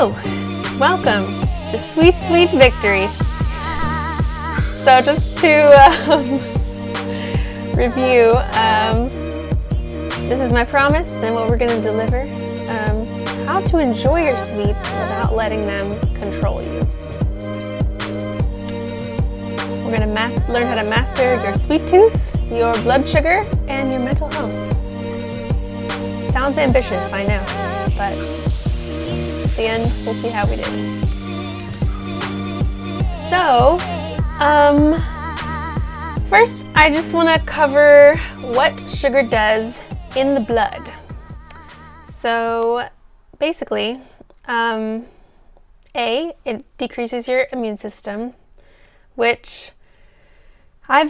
Hello, welcome to Sweet, Sweet Victory. So just to review, this is my promise and what we're going to deliver. How to enjoy your sweets without letting them control you. We're going to learn how to master your sweet tooth, your blood sugar, and your mental health. Sounds ambitious, I know, but at the end, we'll see how we did. So, first, I just want to cover what sugar does in the blood. So, basically, it decreases your immune system, which I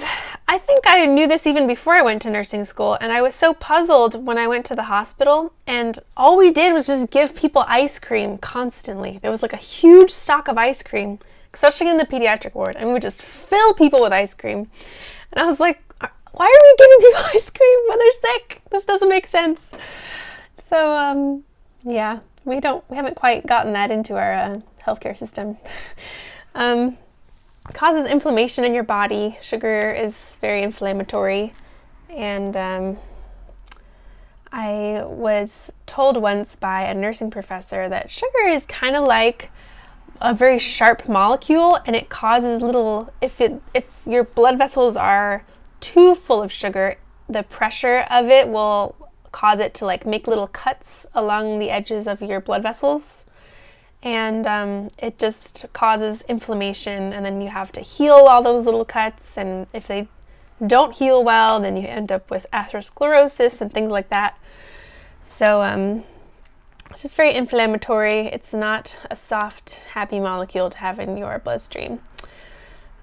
think I knew this even before I went to nursing school, and I was so puzzled when I went to the hospital, and all we did was just give people ice cream constantly. There was like a huge stock of ice cream, especially in the pediatric ward, and we would just fill people with ice cream. And I was like, why are we giving people ice cream when they're sick? This doesn't make sense. So, yeah, we haven't quite gotten that into our healthcare system. Causes inflammation in your body. Sugar is very inflammatory, and I was told once by a nursing professor that sugar is kind of like a very sharp molecule, and it causes if your blood vessels are too full of sugar, the pressure of it will cause it to like make little cuts along the edges of your blood vessels. And it just causes inflammation, and then you have to heal all those little cuts, and if they don't heal well, then you end up with atherosclerosis and things like that. So it's just very inflammatory. It's not a soft, happy molecule to have in your bloodstream.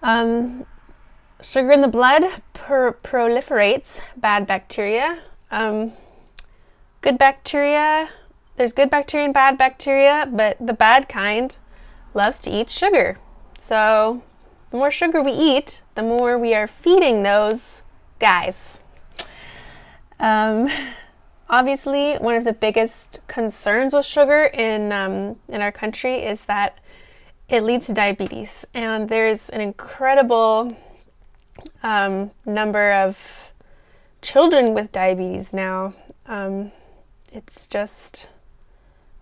Sugar in the blood proliferates bad bacteria. Good bacteria, there's good bacteria and bad bacteria, but the bad kind loves to eat sugar. So the more sugar we eat, the more we are feeding those guys. Obviously, one of the biggest concerns with sugar in our country is that it leads to diabetes. And there's an incredible number of children with diabetes now. It's just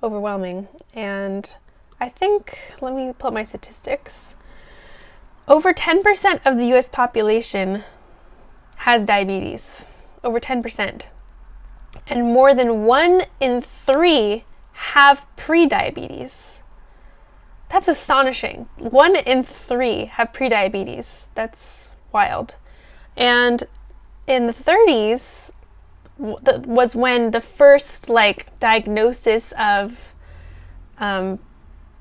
overwhelming. And I think, let me pull up my statistics. Over 10% of the US population has diabetes. Over 10%. And more than 1 in 3 have pre-diabetes. That's astonishing. 1 in 3 have pre-diabetes. That's wild. And in the 30s, was when the first diagnosis of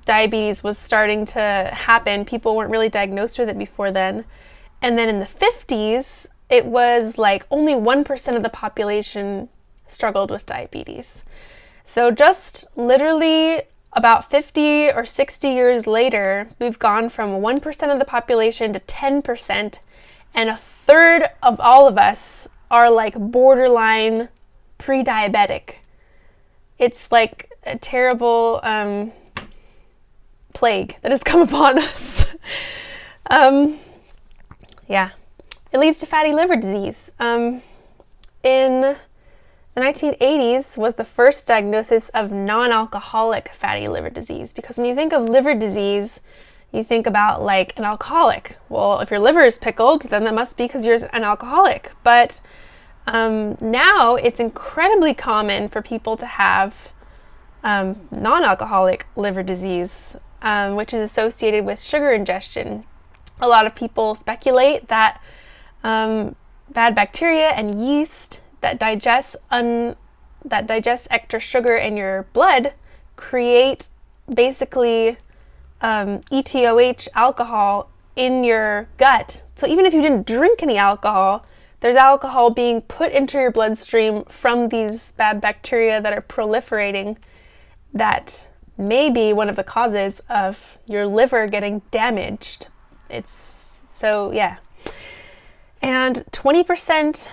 diabetes was starting to happen. People weren't really diagnosed with it before then. And then in the 50s, it was only 1% of the population struggled with diabetes. So just literally about 50 or 60 years later, we've gone from 1% of the population to 10%, and a third of all of us are borderline pre-diabetic. It's like a terrible plague that has come upon us. Yeah, it leads to fatty liver disease. In the 1980s was the first diagnosis of non-alcoholic fatty liver disease, because when you think of liver disease, you think about an alcoholic. Well, if your liver is pickled, then that must be because you're an alcoholic. But now it's incredibly common for people to have non-alcoholic liver disease, which is associated with sugar ingestion. A lot of people speculate that bad bacteria and yeast that digest extra sugar in your blood create basically ETOH alcohol in your gut. So even if you didn't drink any alcohol, there's alcohol being put into your bloodstream from these bad bacteria that are proliferating that may be one of the causes of your liver getting damaged. It's so, yeah. And 20%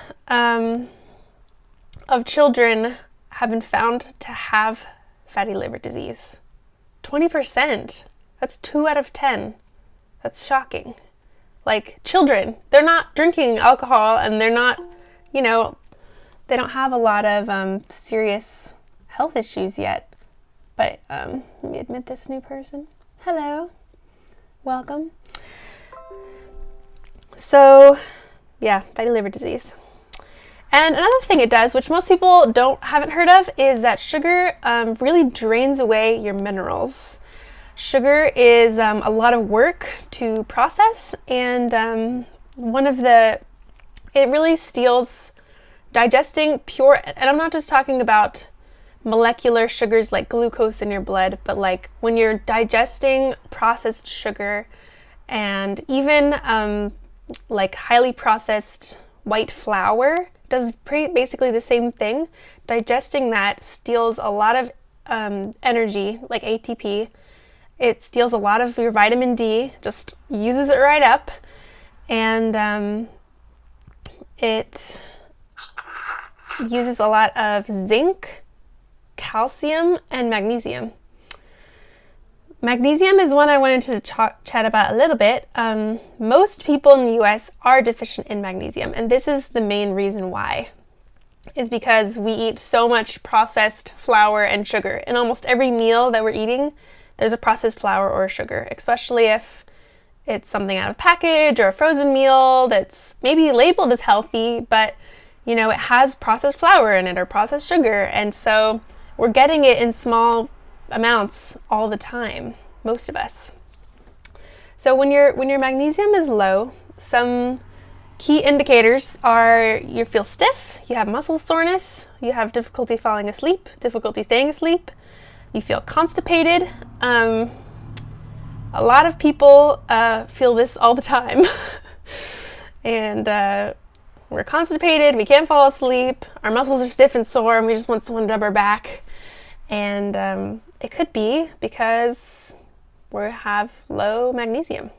of children have been found to have fatty liver disease. 20%. That's 2 out of 10. That's shocking. Like, children, they're not drinking alcohol, and they're not, they don't have a lot of serious health issues yet. But let me admit this new person. Hello. Welcome. So, yeah, fatty liver disease. And another thing it does, which most people haven't heard of, is that sugar really drains away your minerals. Sugar is a lot of work to process, and it really steals digesting pure, and I'm not just talking about molecular sugars like glucose in your blood, but like when you're digesting processed sugar and even like highly processed white flour does basically the same thing. Digesting that steals a lot of energy, like ATP. It steals a lot of your vitamin D, just uses it right up, and it uses a lot of zinc, calcium, and magnesium. Magnesium is one I wanted to chat about a little bit. Most people in the US are deficient in magnesium, and this is the main reason why, is because we eat so much processed flour and sugar. In almost every meal that we're eating, there's a processed flour or sugar, especially if it's something out of package or a frozen meal that's maybe labeled as healthy, but it has processed flour in it or processed sugar, and so we're getting it in small amounts all the time, most of us. So when your magnesium is low, some key indicators are you feel stiff, you have muscle soreness, you have difficulty falling asleep, difficulty staying asleep, you feel constipated. A lot of people feel this all the time. And we're constipated, we can't fall asleep, our muscles are stiff and sore, and we just want someone to rub our back. And it could be because we have low magnesium.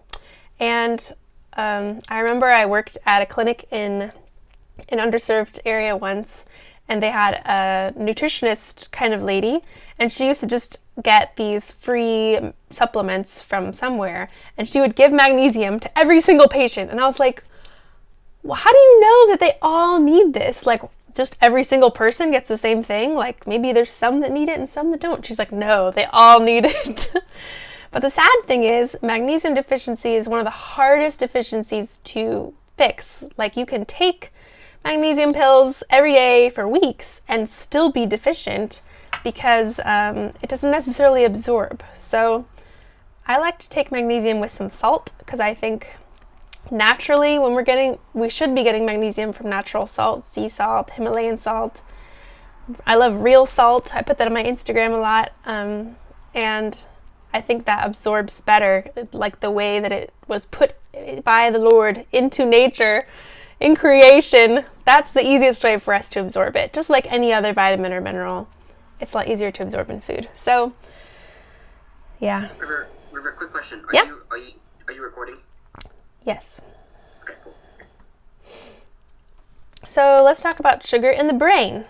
And I remember I worked at a clinic in an underserved area once, and they had a nutritionist kind of lady, and she used to just get these free supplements from somewhere, and she would give magnesium to every single patient. And I was like, well, how do you know that they all need this? Like, just every single person gets the same thing? Like, maybe there's some that need it and some that don't. She's like, no, they all need it. But the sad thing is, magnesium deficiency is one of the hardest deficiencies to fix. Like, you can take magnesium pills every day for weeks and still be deficient because it doesn't necessarily absorb. So I like to take magnesium with some salt, because I think naturally we should be getting magnesium from natural salt, sea salt, Himalayan salt. I love real salt. I put that on my Instagram a lot, and I think that absorbs better, like the way that it was put by the Lord into nature in creation. That's the easiest way for us to absorb it. Just like any other vitamin or mineral, it's a lot easier to absorb in food. So yeah. River, quick question. Are you recording? Yes. Okay, cool. So let's talk about sugar in the brain.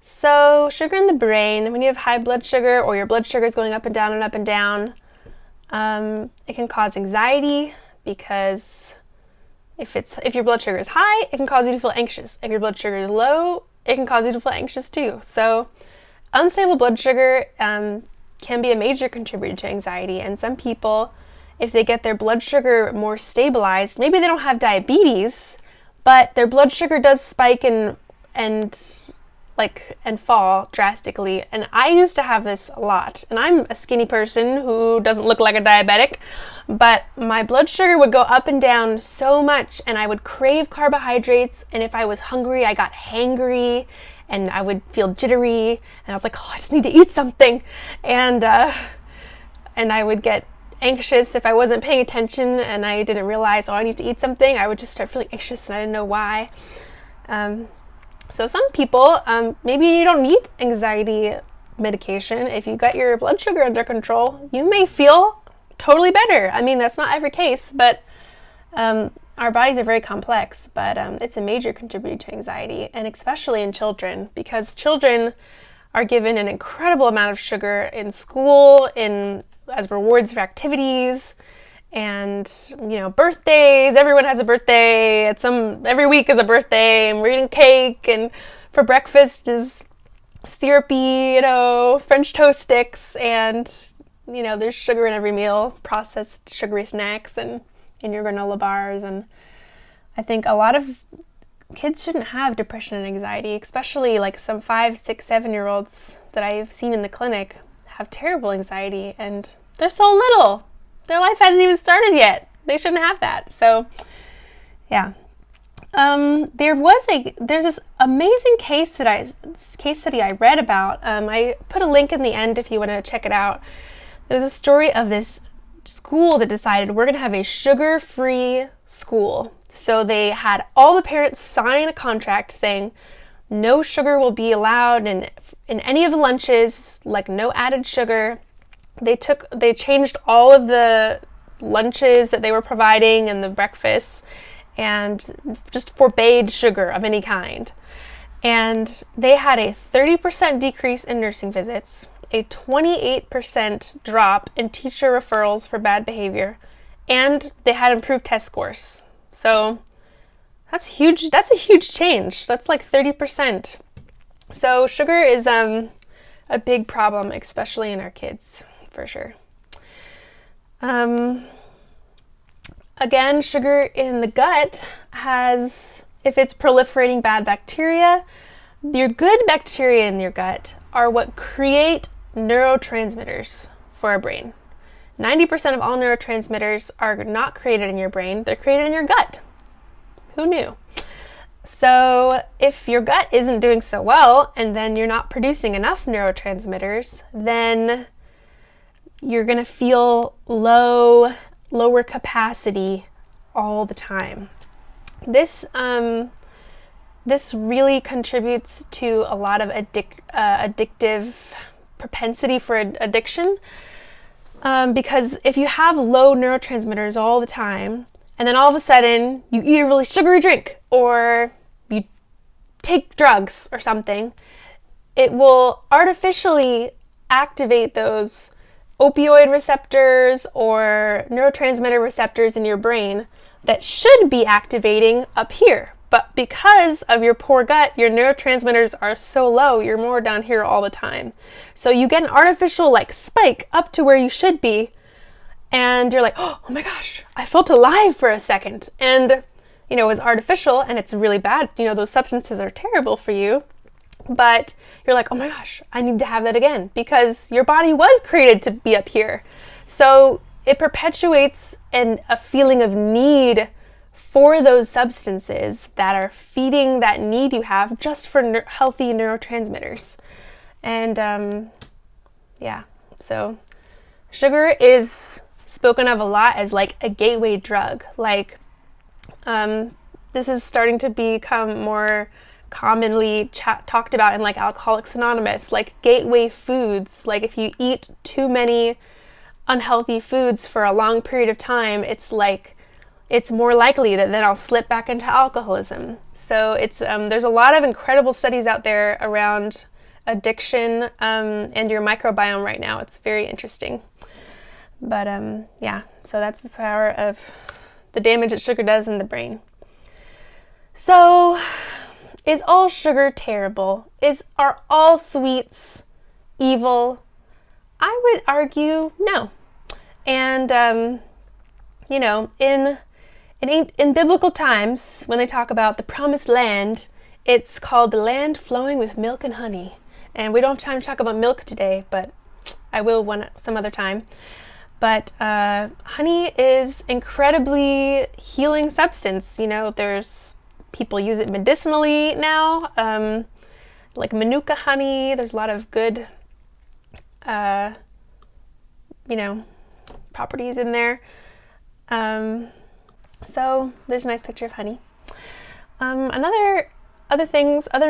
So sugar in the brain, when you have high blood sugar or your blood sugar is going up and down and up and down, it can cause anxiety, because if your blood sugar is high, it can cause you to feel anxious. If your blood sugar is low, it can cause you to feel anxious too. So unstable blood sugar can be a major contributor to anxiety, and some people, if they get their blood sugar more stabilized, maybe they don't have diabetes, but their blood sugar does spike and fall drastically. And I used to have this a lot, and I'm a skinny person who doesn't look like a diabetic, but my blood sugar would go up and down so much, and I would crave carbohydrates, and if I was hungry, I got hangry, and I would feel jittery, and I was like, oh, I just need to eat something, and I would get anxious if I wasn't paying attention and I didn't realize, oh, I need to eat something. I would just start feeling anxious and I didn't know why. So some people, maybe you don't need anxiety medication. If you got your blood sugar under control, you may feel totally better. I mean, that's not every case, but our bodies are very complex, but it's a major contributor to anxiety, and especially in children, because children are given an incredible amount of sugar in school, as rewards for activities, and birthdays. Everyone has a birthday. Every week is a birthday, and we're eating cake, and for breakfast is syrupy, French toast sticks, and there's sugar in every meal, processed sugary snacks, and in your granola bars. And I think a lot of kids shouldn't have depression and anxiety, especially like some 5, 6, 7-year-olds that I've seen in the clinic have terrible anxiety, and they're so little. Their life hasn't even started yet. They shouldn't have that. So, yeah. There's this amazing case study I read about. I put a link in the end if you want to check it out. There's a story of this school that decided we're going to have a sugar-free school. So they had all the parents sign a contract saying no sugar will be allowed in any of the lunches, like no added sugar. They changed all of the lunches that they were providing and the breakfasts, and just forbade sugar of any kind. And they had a 30% decrease in nursing visits, a 28% drop in teacher referrals for bad behavior, and they had improved test scores. So that's huge. That's a huge change. That's like 30%. So sugar is a big problem, especially in our kids, for sure. Again, sugar in the gut if it's proliferating bad bacteria, your good bacteria in your gut are what create neurotransmitters for our brain. 90% of all neurotransmitters are not created in your brain, they're created in your gut. Who knew? So if your gut isn't doing so well, and then you're not producing enough neurotransmitters, then you're going to feel lower capacity all the time. This really contributes to a lot of addictive propensity for addiction, because if you have low neurotransmitters all the time, and then all of a sudden you eat a really sugary drink or you take drugs or something, it will artificially activate those opioid receptors or neurotransmitter receptors in your brain that should be activating up here. But because of your poor gut, your neurotransmitters are so low, you're more down here all the time. So you get an artificial spike up to where you should be, and you're like, oh my gosh, I felt alive for a second. And, it was artificial, and it's really bad. Those substances are terrible for you. But you're like, oh my gosh, I need to have that again, because your body was created to be up here. So it perpetuates a feeling of need for those substances that are feeding that need you have just for healthy neurotransmitters. And so sugar is spoken of a lot as like a gateway drug. This is starting to become more commonly talked about in Alcoholics Anonymous, like gateway foods. Like if you eat too many unhealthy foods for a long period of time, it's more likely that then I'll slip back into alcoholism. So it's there's a lot of incredible studies out there around addiction and your microbiome right now. It's very interesting. But so that's the power of the damage that sugar does in the brain. So is all sugar terrible? Are all sweets evil? I would argue no. And in biblical times, when they talk about the promised land, it's called the land flowing with milk and honey. And we don't have time to talk about milk today, but I will some other time. But honey is incredibly healing substance. There's people use it medicinally now, like Manuka honey. There's a lot of good, properties in there. So there's a nice picture of honey. Other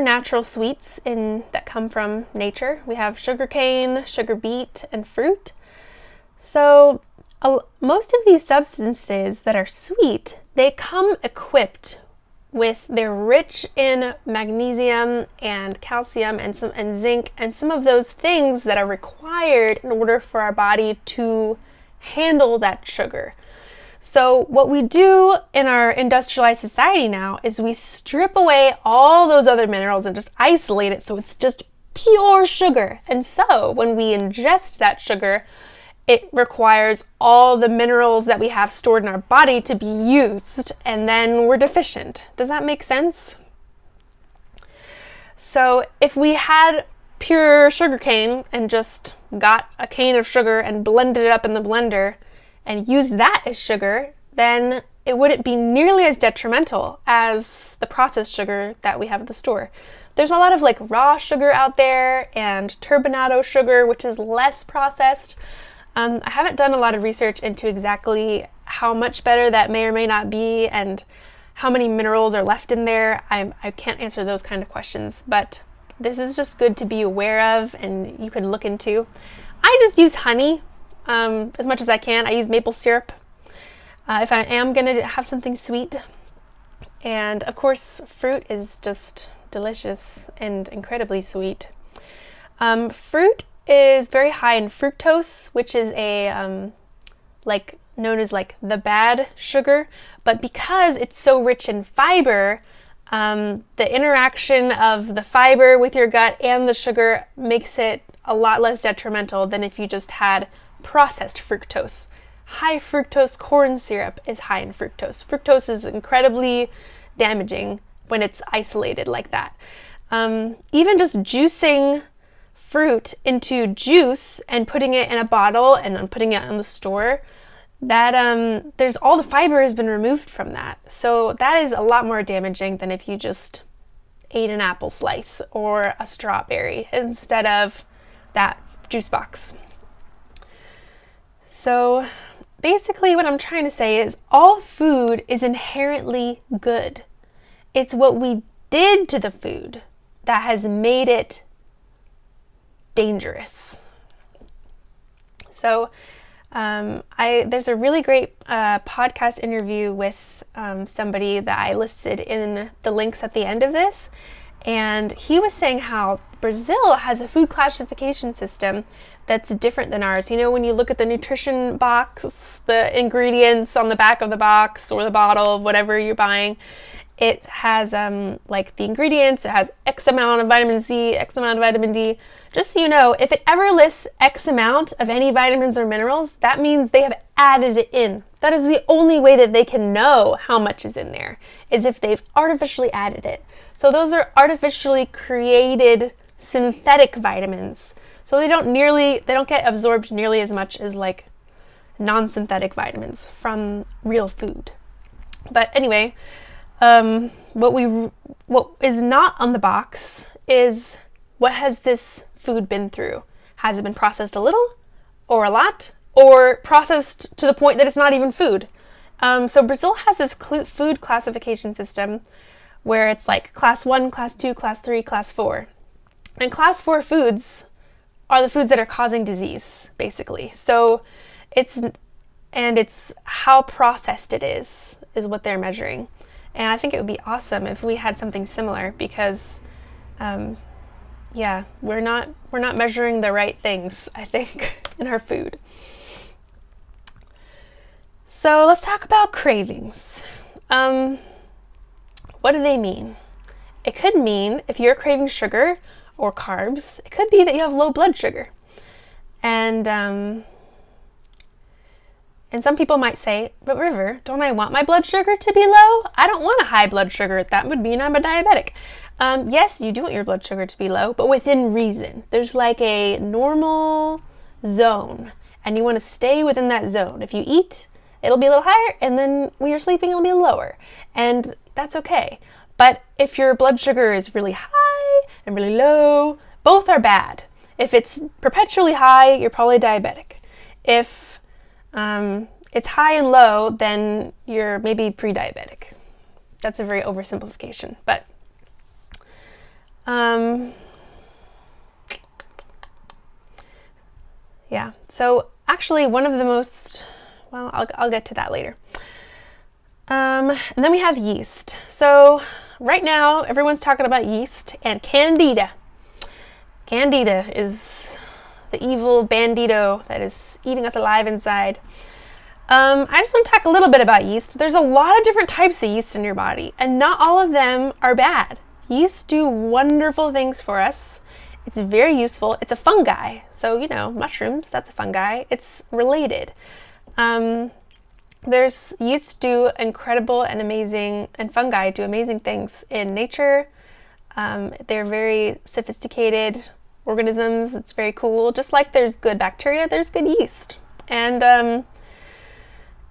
natural sweets that come from nature. We have sugar cane, sugar beet, and fruit. So most of these substances that are sweet, they come equipped they're rich in magnesium and calcium and zinc and some of those things that are required in order for our body to handle that sugar. So what we do in our industrialized society now is we strip away all those other minerals and just isolate it so it's just pure sugar. And so when we ingest that sugar, it requires all the minerals that we have stored in our body to be used, and then we're deficient. Does that make sense? So if we had pure sugar cane and just got a cane of sugar and blended it up in the blender and used that as sugar, then it wouldn't be nearly as detrimental as the processed sugar that we have at the store. There's a lot of like raw sugar out there and turbinado sugar, which is less processed. I haven't done a lot of research into exactly how much better that may or may not be and how many minerals are left in there. I can't answer those kind of questions, but this is just good to be aware of and you can look into. I just use honey as much as I can. I use maple syrup if I am going to have something sweet. And of course, fruit is just delicious and incredibly sweet. Fruit is very high in fructose, which is a like known as like the bad sugar, but because it's so rich in fiber, the interaction of the fiber with your gut and the sugar makes it a lot less detrimental than if you just had processed fructose. High fructose corn syrup is high in fructose. Fructose is incredibly damaging when it's isolated like that. Even just juicing fruit into juice and putting it in a bottle and then putting it in the store, that there's all the fiber has been removed from that. So that is a lot more damaging than if you just ate an apple slice or a strawberry instead of that juice box. So basically what I'm trying to say is all food is inherently good. It's what we did to the food that has made it dangerous. So there's a really great podcast interview with somebody that I listed in the links at the end of this, and he was saying how Brazil has a food classification system that's different than ours. You know, when you look at the nutrition box, the ingredients on the back of the box or the bottle of whatever you're buying, it has like the ingredients, it has X amount of vitamin C, X amount of vitamin D. Just so you know, if it ever lists X amount of any vitamins or minerals, that means they have added it in. That is the only way that they can know how much is in there, is if they've artificially added it. So those are artificially created synthetic vitamins. So they don't get absorbed nearly as much as like non-synthetic vitamins from real food. But anyway, what is not on the box is what has this food been through? Has it been processed a little or a lot or processed to the point that it's not even food? So Brazil has this food classification system where it's like class 1, class 2, class 3, class 4. And class 4 foods are the foods that are causing disease, basically. So it's how processed it is what they're measuring. And I think it would be awesome if we had something similar because, we're not measuring the right things, I think, in our food. So let's talk about cravings. What do they mean? It could mean if you're craving sugar or carbs, it could be that you have low blood sugar. And some people might say, but River, don't I want my blood sugar to be low? I don't want a high blood sugar. That would mean I'm a diabetic. Yes, you do want your blood sugar to be low, but within reason. There's like a normal zone, and you want to stay within that zone. If you eat, it'll be a little higher, and then when you're sleeping, it'll be lower. And that's okay. But if your blood sugar is really high and really low, both are bad. If it's perpetually high, you're probably diabetic. If it's high and low, then you're maybe pre-diabetic. That's a very oversimplification, but so actually one of the most, I'll get to that later. And then we have yeast. So right now, everyone's talking about yeast and candida. Candida is the evil bandito that is eating us alive inside. I just want to talk a little bit about yeast. There's a lot of different types of yeast in your body, and not all of them are bad. Yeast do wonderful things for us. It's very useful. It's a fungi. So, mushrooms, that's a fungi. It's related. There's yeast do incredible and amazing, and fungi do amazing things in nature. They're very sophisticated organisms. It's very cool. Just like there's good bacteria, there's good yeast. And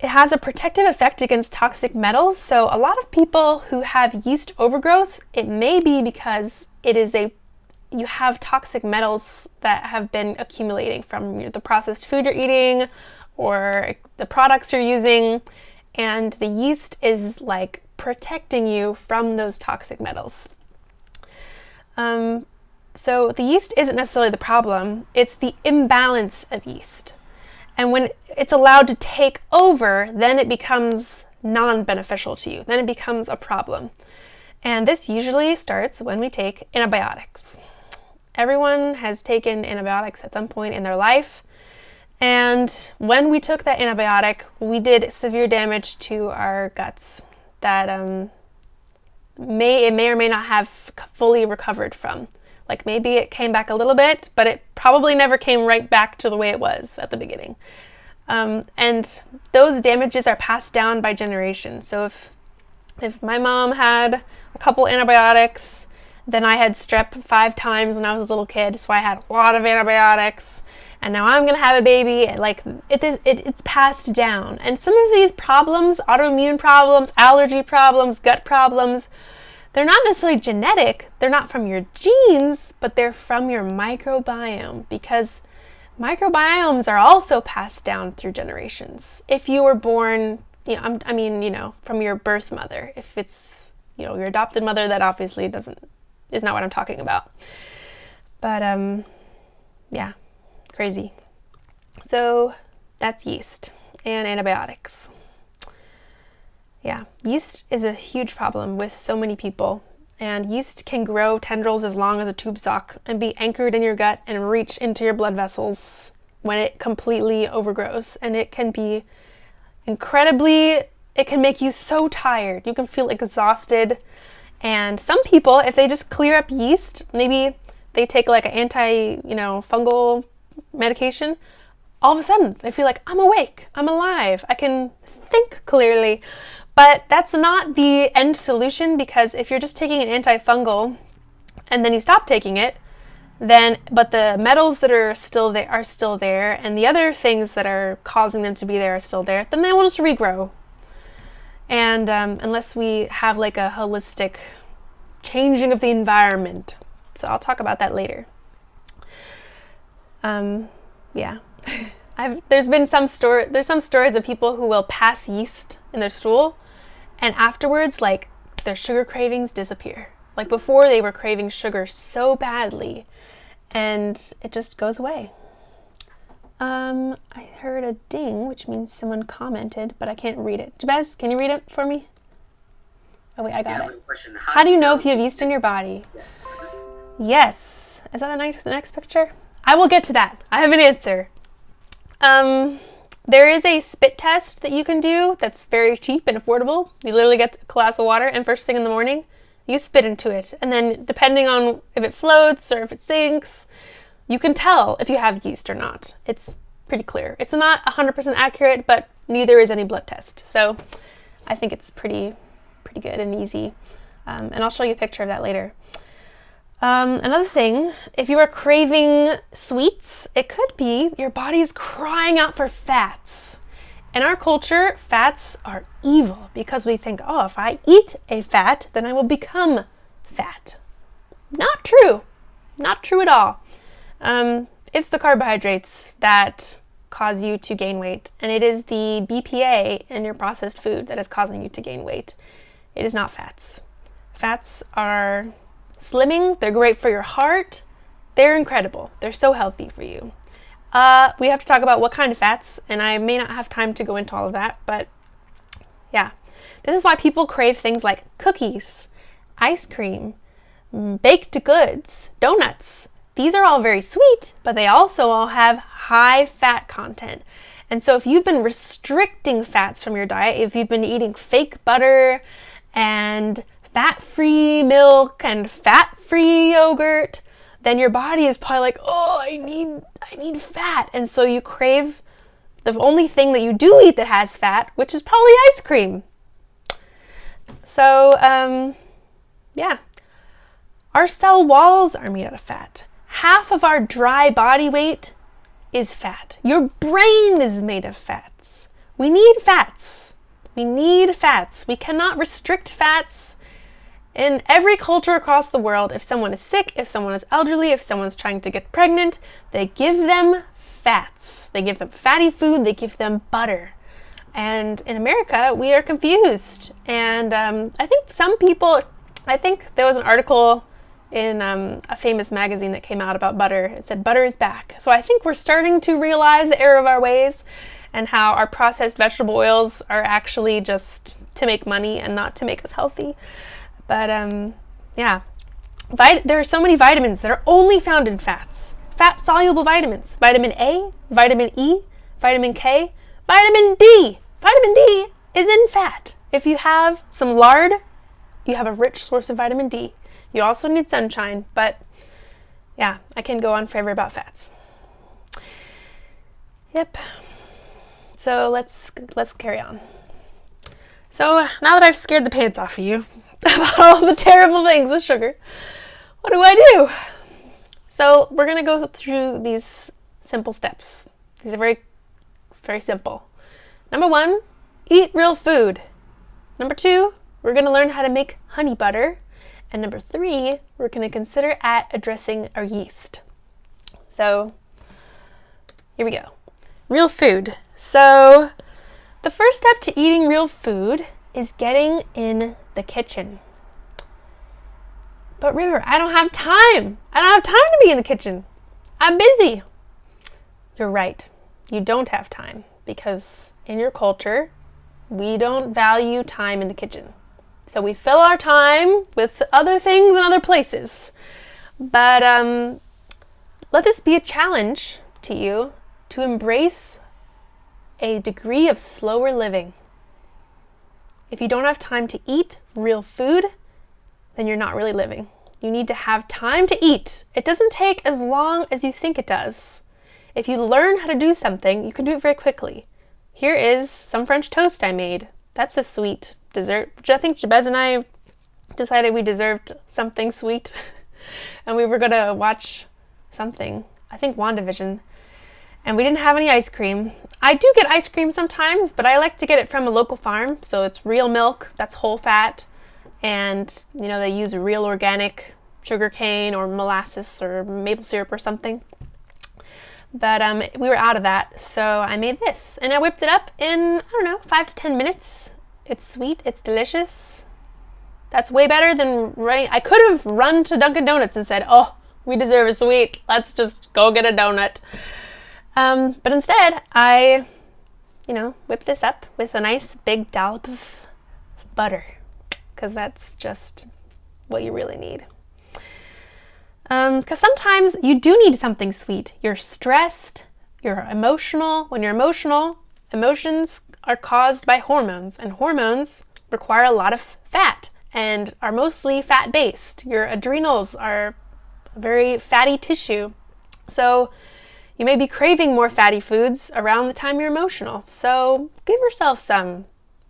it has a protective effect against toxic metals. So a lot of people who have yeast overgrowth, it may be because you have toxic metals that have been accumulating from the processed food you're eating or the products you're using, and the yeast is like protecting you from those toxic metals. So the yeast isn't necessarily the problem, it's the imbalance of yeast. And when it's allowed to take over, then it becomes non-beneficial to you. Then it becomes a problem. And this usually starts when we take antibiotics. Everyone has taken antibiotics at some point in their life. And when we took that antibiotic, we did severe damage to our guts that it may or may not have fully recovered from. Like maybe it came back a little bit, but it probably never came right back to the way it was at the beginning. And those damages are passed down by generation. So if my mom had a couple antibiotics, then I had strep 5 times when I was a little kid, so I had a lot of antibiotics. And now I'm going to have a baby, and it's passed down. And some of these problems, autoimmune problems, allergy problems, gut problems, they're not necessarily genetic. They're not from your genes, but they're from your microbiome, because microbiomes are also passed down through generations. If you were born, from your birth mother, if it's, your adopted mother, that obviously is not what I'm talking about. But, yeah. Crazy. So that's yeast and antibiotics. Yeah, yeast is a huge problem with so many people, and yeast can grow tendrils as long as a tube sock and be anchored in your gut and reach into your blood vessels when it completely overgrows. And it can be it can make you so tired. You can feel exhausted. And some people, if they just clear up yeast, maybe they take like an fungal medication, all of a sudden they feel like, I'm awake, I'm alive, I can think clearly. But that's not the end solution, because if you're just taking an antifungal and then you stop taking it, but the metals that are still there, and the other things that are causing them to be there are still there, then they will just regrow. And unless we have like a holistic changing of the environment. So I'll talk about that later. Yeah. There's some stories of people who will pass yeast in their stool, and afterwards, like, their sugar cravings disappear. Like before, they were craving sugar so badly, and it just goes away. I heard a ding, which means someone commented, but I can't read it. Jabez, can you read it for me? Oh wait, I got it. How do you know if you have yeast in your body? Yeah. Yes. Is that the next picture? I will get to that. I have an answer. There is a spit test that you can do that's very cheap and affordable. You literally get a glass of water, and first thing in the morning, you spit into it. And then depending on if it floats or if it sinks, you can tell if you have yeast or not. It's pretty clear. It's not 100% accurate, but neither is any blood test. So I think it's pretty good and easy. And I'll show you a picture of that later. Another thing, if you are craving sweets, it could be your body's crying out for fats. In our culture, fats are evil because we think, oh, if I eat a fat, then I will become fat. Not true. Not true at all. It's the carbohydrates that cause you to gain weight, and it is the BPA in your processed food that is causing you to gain weight. It is not fats. Fats are slimming, they're great for your heart, they're incredible, they're so healthy for you. We have to talk about what kind of fats, and I may not have time to go into all of that, but yeah. This is why people crave things like cookies, ice cream, baked goods, donuts. These are all very sweet, but they also all have high fat content. And so if you've been restricting fats from your diet, if you've been eating fake butter and fat-free milk and fat-free yogurt, then your body is probably like, oh, I need fat. And so you crave the only thing that you do eat that has fat, which is probably ice cream. So, yeah. Our cell walls are made out of fat. Half of our dry body weight is fat. Your brain is made of fats. We need fats. We need fats. We cannot restrict fats. In every culture across the world, if someone is sick, if someone is elderly, if someone's trying to get pregnant, they give them fats. They give them fatty food. They give them butter. And in America, we are confused. And I think there was an article in a famous magazine that came out about butter. It said butter is back. So I think we're starting to realize the error of our ways and how our processed vegetable oils are actually just to make money and not to make us healthy. But yeah, there are so many vitamins that are only found in fats. Fat-soluble vitamins. Vitamin A, vitamin E, vitamin K, vitamin D. Vitamin D is in fat. If you have some lard, you have a rich source of vitamin D. You also need sunshine, but yeah, I can go on forever about fats. Yep. So let's carry on. So now that I've scared the pants off of you about all the terrible things with sugar, what do I do? So we're going to go through these simple steps. These are very, very simple. Number 1, eat real food. Number 2, we're going to learn how to make honey butter. And number 3, we're going to consider addressing our yeast. So here we go. Real food. So the first step to eating real food is getting in the kitchen. But River, I don't have time. I don't have time to be in the kitchen. I'm busy. You're right. You don't have time because in your culture, we don't value time in the kitchen. So we fill our time with other things and other places. But let this be a challenge to you to embrace a degree of slower living. If you don't have time to eat real food, then you're not really living. You need to have time to eat. It doesn't take as long as you think it does. If you learn how to do something, you can do it very quickly. Here is some French toast I made. That's a sweet dessert, which I think Jabez and I decided we deserved something sweet. And we were going to watch something, I think WandaVision. And we didn't have any ice cream. I do get ice cream sometimes, but I like to get it from a local farm. So it's real milk, that's whole fat. And, you know, they use real organic sugar cane or molasses or maple syrup or something. But we were out of that, so I made this. And I whipped it up in, 5 to 10 minutes. It's sweet, it's delicious. That's way better than running. I could have run to Dunkin' Donuts and said, oh, we deserve a sweet. Let's just go get a donut. But instead, I, whipped this up with a nice big dollop of butter. Because that's just what you really need. Because sometimes you do need something sweet. You're stressed, you're emotional. When you're emotional, emotions are caused by hormones, and hormones require a lot of fat and are mostly fat-based. Your adrenals are very fatty tissue. So you may be craving more fatty foods around the time you're emotional. So give yourself some.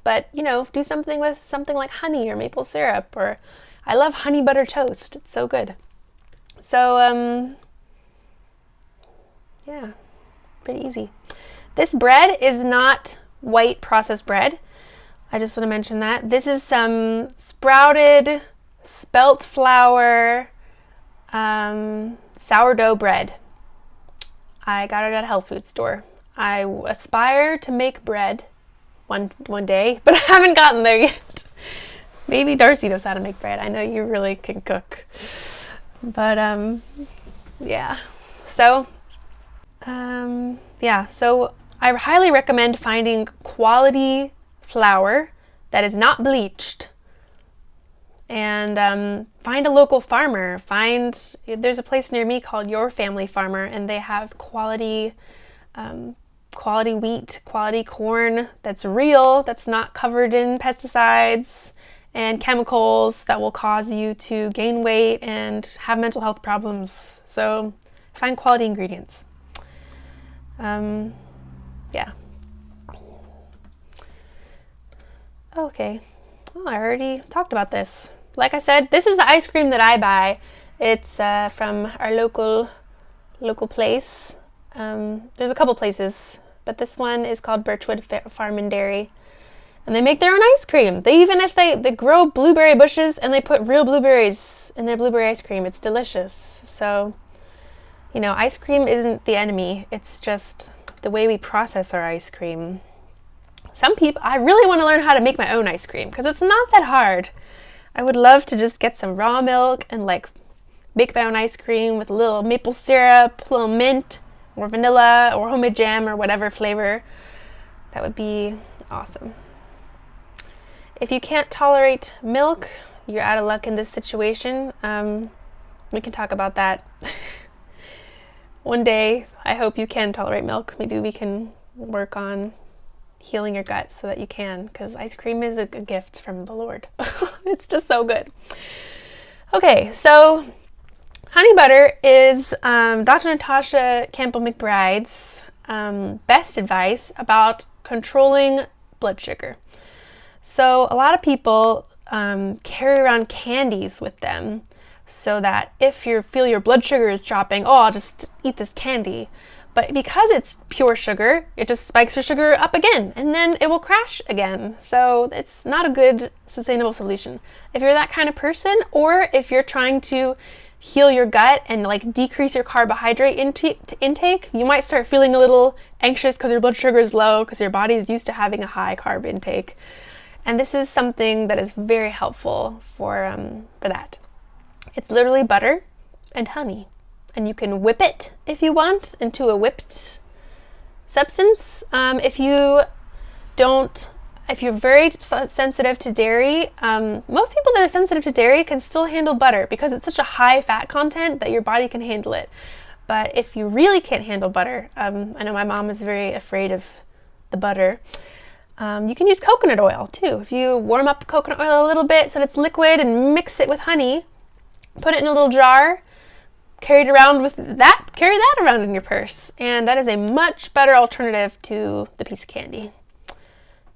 But, do something with something like honey or maple syrup, or I love honey butter toast. It's so good. So, yeah, pretty easy. This bread is not white processed bread. I just want to mention that. This is some sprouted, spelt flour, sourdough bread. I got it at a health food store. I aspire to make bread one day, but I haven't gotten there yet. Maybe Darcy knows how to make bread. I know you really can cook. But yeah. So so I highly recommend finding quality flour that is not bleached. And find a local farmer. There's a place near me called Your Family Farmer, and they have quality wheat, quality corn that's real, that's not covered in pesticides and chemicals that will cause you to gain weight and have mental health problems. So find quality ingredients. Yeah. Okay. Well, I already talked about this. Like I said, this is the ice cream that I buy. It's from our local place. There's a couple places, but this one is called Birchwood Farm and Dairy. And they make their own ice cream. They grow blueberry bushes and they put real blueberries in their blueberry ice cream. It's delicious. So, ice cream isn't the enemy. It's just the way we process our ice cream. I really want to learn how to make my own ice cream because it's not that hard. I would love to just get some raw milk and make my own ice cream with a little maple syrup, a little mint, or vanilla, or homemade jam, or whatever flavor. That would be awesome. If you can't tolerate milk, you're out of luck in this situation. We can talk about that. One day, I hope you can tolerate milk. Maybe we can work on healing your gut so that you can, because ice cream is a gift from the Lord. It's just so good. Okay, so honey butter is Dr. Natasha Campbell McBride's best advice about controlling blood sugar. So a lot of people carry around candies with them so that if you feel your blood sugar is dropping, I'll just eat this candy. But because it's pure sugar, it just spikes your sugar up again, and then it will crash again. So it's not a good, sustainable solution. If you're that kind of person, or if you're trying to heal your gut and decrease your carbohydrate intake, you might start feeling a little anxious because your blood sugar is low because your body is used to having a high carb intake. And this is something that is very helpful for that. It's literally butter and honey. And you can whip it if you want into a whipped substance. If you're very sensitive to dairy, most people that are sensitive to dairy can still handle butter because it's such a high fat content that your body can handle it. But if you really can't handle butter, I know my mom is very afraid of the butter. You can use coconut oil too. If you warm up coconut oil a little bit so that it's liquid and mix it with honey, put it in a little jar, carry that around in your purse. And that is a much better alternative to the piece of candy.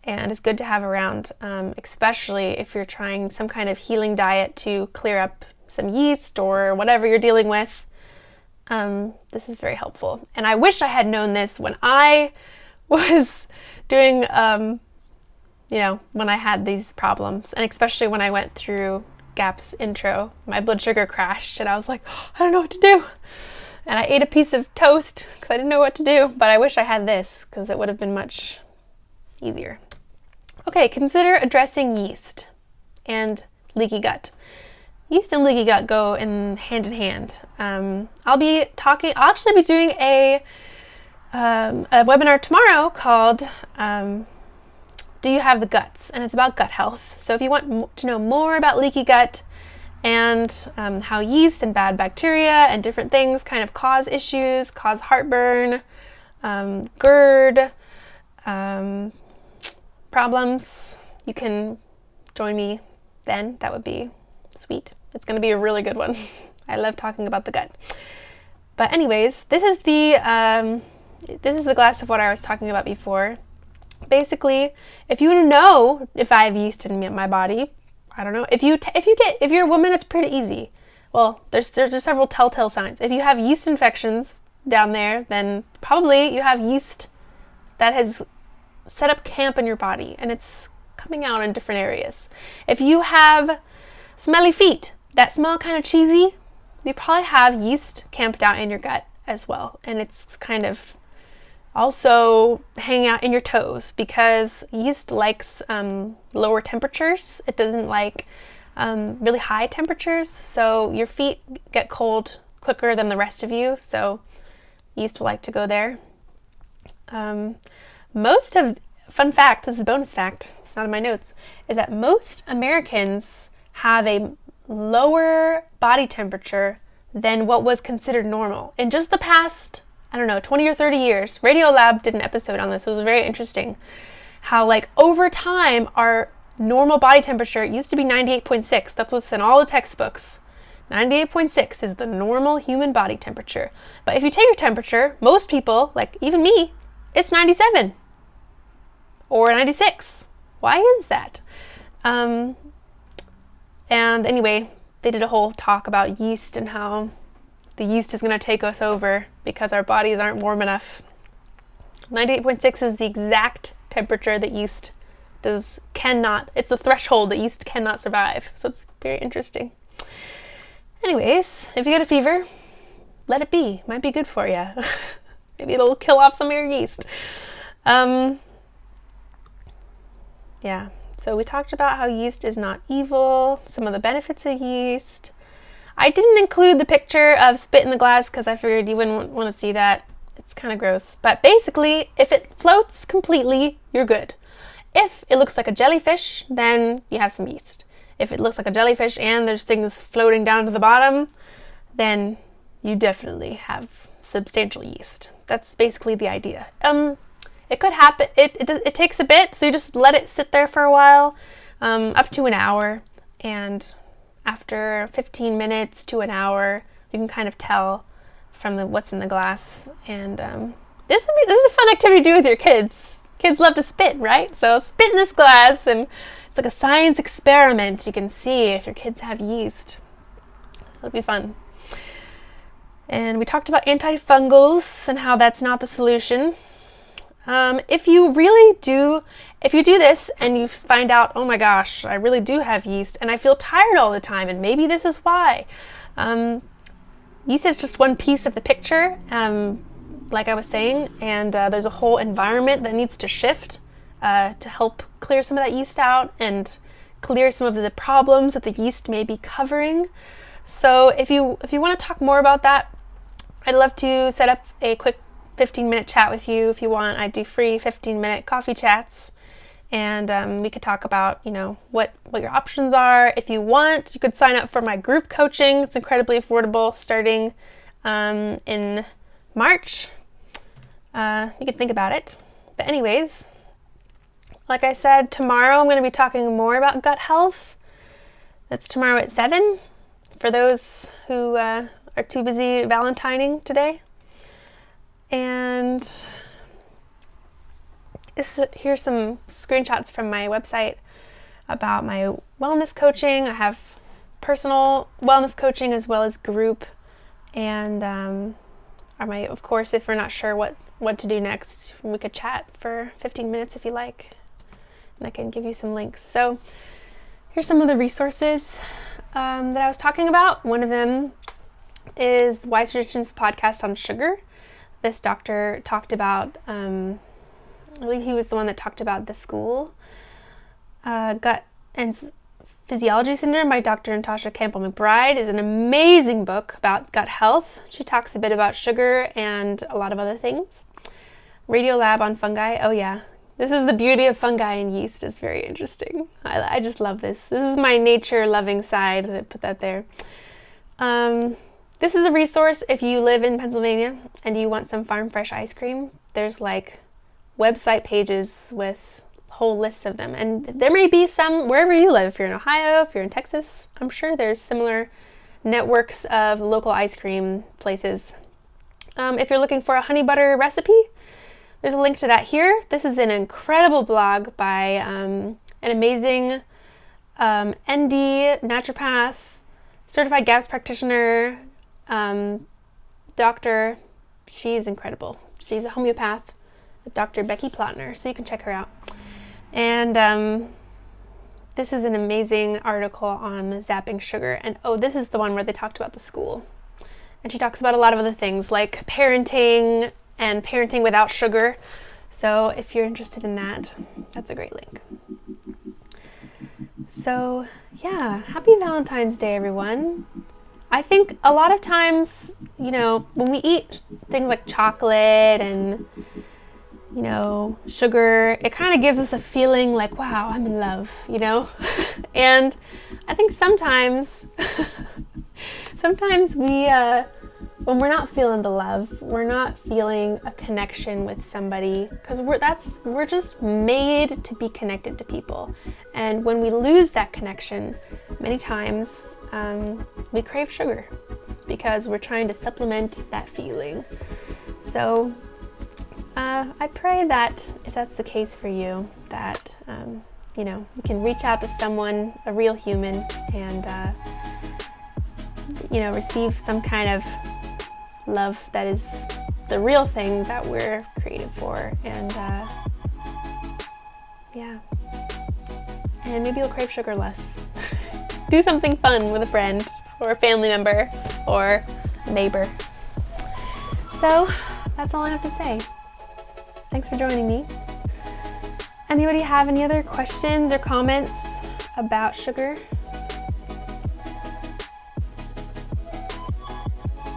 And it's good to have around, especially if you're trying some kind of healing diet to clear up some yeast or whatever you're dealing with. This is very helpful. And I wish I had known this when I was doing, when I had these problems. And especially when I went through GAPS intro, my blood sugar crashed and I was like, I don't know what to do. And I ate a piece of toast because I didn't know what to do, but I wish I had this because it would have been much easier. Okay, consider addressing yeast and leaky gut. Yeast and leaky gut go hand in hand. I'll actually be doing a webinar tomorrow called Do You Have the Guts? And it's about gut health. So if you want to know more about leaky gut and how yeast and bad bacteria and different things kind of cause issues, cause heartburn, GERD, problems, you can join me then. That would be sweet. It's going to be a really good one. I love talking about the gut. But anyways, this is the glass of what I was talking about before. Basically, if you want to know if I have yeast in my body, I don't know. If you're a woman, it's pretty easy. Well, there's several telltale signs. If you have yeast infections down there, then probably you have yeast that has set up camp in your body and it's coming out in different areas. If you have smelly feet that smell kind of cheesy, you probably have yeast camped out in your gut as well. And it's kind of also hanging out in your toes because yeast likes lower temperatures. It doesn't like really high temperatures. So your feet get cold quicker than the rest of you. So yeast will like to go there. Most of fun fact, this is a bonus fact, it's not in my notes, is that most Americans have a lower body temperature than what was considered normal. In just the past, 20 or 30 years, Radiolab did an episode on this. It was very interesting. How over time, our normal body temperature used to be 98.6. That's what's in all the textbooks. 98.6 is the normal human body temperature. But if you take your temperature, most people, even me, it's 97 or 96. Why is that? And anyway, they did a whole talk about yeast and how the yeast is going to take us over because our bodies aren't warm enough. 98.6 is the exact temperature that yeast it's the threshold that yeast cannot survive. So it's very interesting. Anyways, if you get a fever, let it be. Might be good for you. Maybe it'll kill off some of your yeast. Yeah, so we talked about how yeast is not evil, some of the benefits of yeast. I didn't include the picture of spit in the glass because I figured you wouldn't want to see that. It's kind of gross. But basically, if it floats completely, you're good. If it looks like a jellyfish, then you have some yeast. If it looks like a jellyfish and there's things floating down to the bottom, then you definitely have substantial yeast. That's basically the idea. It could happen. It takes a bit, so you just let it sit there for a while, up to an hour. And after 15 minutes to an hour, you can kind of tell from what's in the glass. And this is a fun activity to do with your kids. Kids love to spit, right? So spit in this glass, and it's like a science experiment. You can see if your kids have yeast. It'll be fun. And we talked about antifungals and how that's not the solution. If you do this and you find out, oh my gosh, I really do have yeast and I feel tired all the time, and maybe this is why. Yeast is just one piece of the picture, like I was saying, and there's a whole environment that needs to shift to help clear some of that yeast out and clear some of the problems that the yeast may be covering. So if you want to talk more about that, I'd love to set up a quick 15-minute chat with you if you want. I do free 15-minute coffee chats, and we could talk about, what your options are. If you want, you could sign up for my group coaching. It's incredibly affordable, starting in March. You can think about it. But anyways, like I said, tomorrow I'm going to be talking more about gut health. That's tomorrow at 7 for those who are too busy Valentining today. And here's some screenshots from my website about my wellness coaching. I have personal wellness coaching as well as group. And of course, if we're not sure what to do next, we could chat for 15 minutes if you like. And I can give you some links. So here's some of the resources that I was talking about. One of them is the Wise Traditions podcast on sugar. This doctor talked about, I believe he was the one that talked about the school, Gut and Physiology Syndrome by Dr. Natasha Campbell-McBride is an amazing book about gut health. She talks a bit about sugar and a lot of other things. Radiolab on fungi. Oh yeah, this is the beauty of fungi and yeast. It's very interesting. I just love this. This is my nature-loving side. I put that there. This is a resource if you live in Pennsylvania and you want some farm fresh ice cream. There's website pages with whole lists of them, and there may be some wherever you live. If you're in Ohio, if you're in Texas, I'm sure there's similar networks of local ice cream places. If you're looking for a honey butter recipe, there's a link to that here. This is an incredible blog by an amazing ND, naturopath, certified GAPS practitioner, doctor. She's incredible. She's a homeopath, Dr. Becky Plotner, so you can check her out. And this is an amazing article on zapping sugar. And this is the one where they talked about the school. And she talks about a lot of other things like parenting and parenting without sugar. So if you're interested in that, that's a great link. So yeah, happy Valentine's Day, everyone. I think a lot of times, when we eat things like chocolate and you know, sugar, it kind of gives us a feeling like, wow, I'm in love, you know? And I think sometimes, sometimes we, when we're not feeling the love, we're not feeling a connection with somebody, because we're just made to be connected to people. And when we lose that connection, many times we crave sugar because we're trying to supplement that feeling. So I pray that if that's the case for you, that you know, you can reach out to someone, a real human, and you know, receive some kind of love that is the real thing that we're created for. And yeah, and maybe you'll crave sugar less. Do something fun with a friend or a family member or a neighbor. So that's all I have to say. Thanks for joining me. Anybody have any other questions or comments about sugar?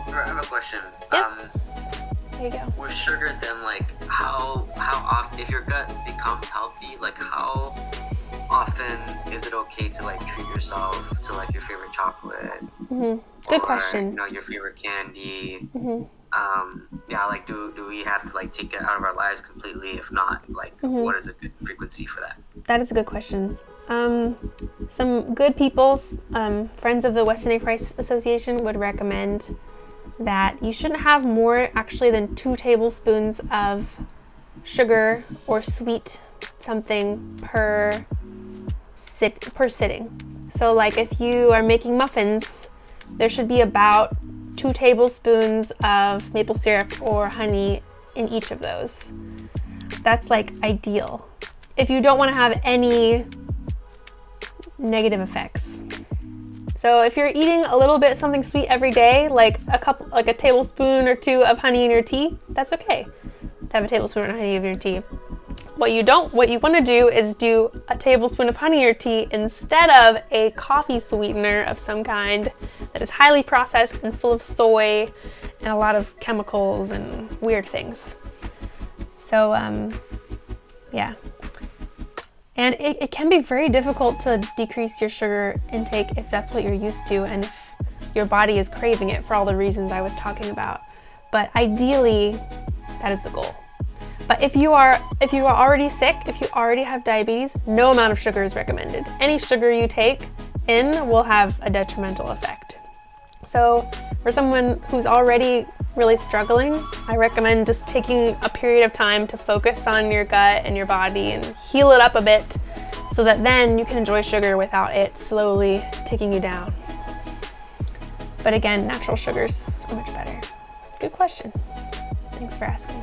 I have a question. Yep. There you go. With sugar, then, like, how often, if your gut becomes healthy, like, how often is it okay to, like, treat yourself to, like, your favorite chocolate? Mm-hmm. Good or, question. You know, your favorite candy. Mm-hmm. Yeah, like, do we have to, like, take it out of our lives completely? If not, like, what is a good frequency for that? That is a good question. Some good people, friends of the Weston A. Price Association, would recommend that you shouldn't have more actually than 2 tablespoons of sugar or sweet something per sitting. So like if you are making muffins, there should be about 2 tablespoons of maple syrup or honey in each of those. That's like ideal if you don't want to have any negative effects. So if you're eating a little bit something sweet every day, like a tablespoon or 2 of honey in your tea, that's okay to have a tablespoon of honey in your tea. What you want to do is do a tablespoon of honey in your tea instead of a coffee sweetener of some kind that is highly processed and full of soy and a lot of chemicals and weird things. So yeah. And it can be very difficult to decrease your sugar intake if that's what you're used to and if your body is craving it for all the reasons I was talking about. But ideally, that is the goal. But if you are already sick, if you already have diabetes, no amount of sugar is recommended. Any sugar you take in will have a detrimental effect. So for someone who's already really struggling, I recommend just taking a period of time to focus on your gut and your body and heal it up a bit so that then you can enjoy sugar without it slowly taking you down. But again, natural sugar's so much better. Good question. Thanks for asking.